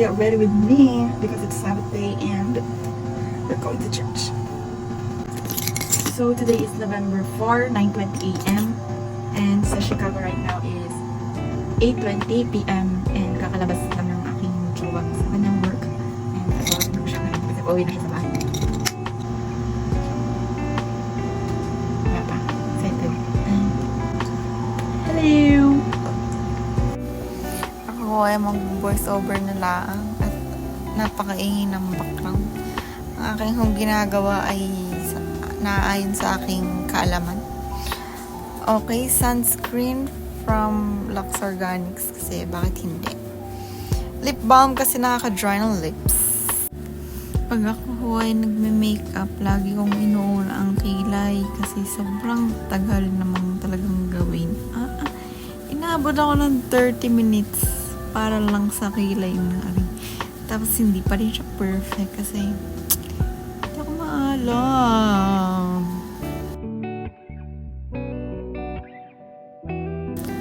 get ready with me because it's Sabbath day and we're going to church. So today is November 4, 9:20 a.m. and sa Chicago right now is 8:20 p.m. and kakalabas lang ng aking jowa sa kanyang work and tatawag ko siya ngayon kasi pauwi na siya sa bahay. Wala pa. Excited. Hello! Ako ay mag-voice over na lang at napakaingin ng background. Ang aking kung ginagawa ay naayon sa aking kaalaman. Okay, sunscreen from Lux Organics kasi bakit hindi? Lip balm kasi nakaka-dry ng lips. Pag ako ay nagme-makeup, lagi kong inuuna ang kilay kasi sobrang tagal namang talagang gawin. Inaabot ako ng 30 minutes para lang sa kilay na rin. Tapos hindi pa rin siya perfect kasi hindi ako maalam.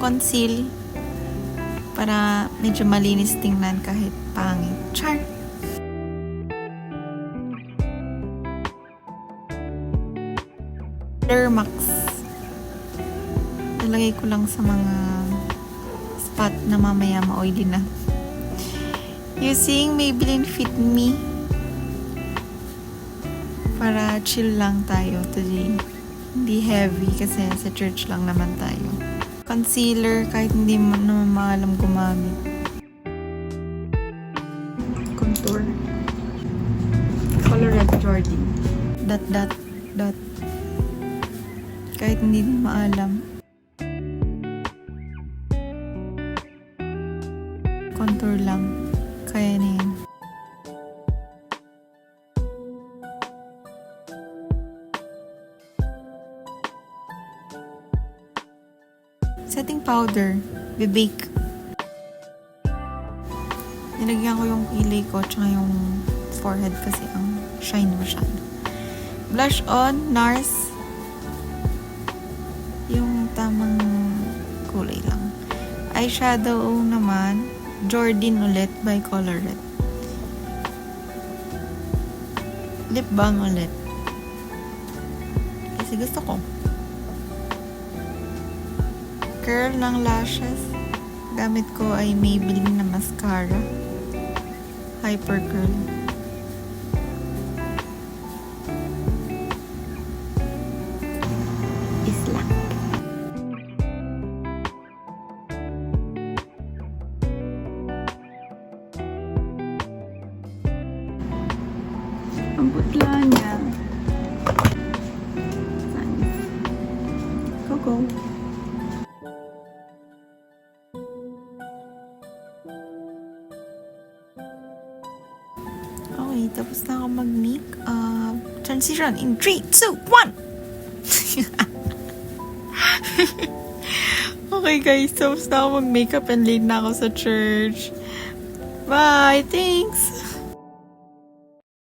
Conceal para medyo malinis tingnan kahit pangit. Char! Dermax. Nalagay ko lang sa mga spot na mamaya ma-oily na. Using Maybelline Fit Me para chill lang tayo today. Hindi heavy kasi sa church lang naman tayo. Concealer kahit hindi mo naman maalam gumamit. Contour. Color Red Jordan. Dot dot dot. Kahit hindi din maalam. Contour lang. Kaya na yan. Setting powder. Bibake. Nilagyan ko yung kilay ko tsaka yung forehead kasi ang shine masyado. Blush on. NARS. Yung tamang kulay lang. Eyeshadow naman. Jordan ulit by Color Red. Lip balm ulit. Kasi gusto ko. Curl ng lashes. Gamit ko ay Maybelline na mascara. Hyper Curl. Isla. Ang putla niya. Go. Okay, tapos na ako mag-makeup. Transition in 3, 2, 1! Okay guys, tapos na ako mag-makeup and late na ako sa church. Bye! Thanks!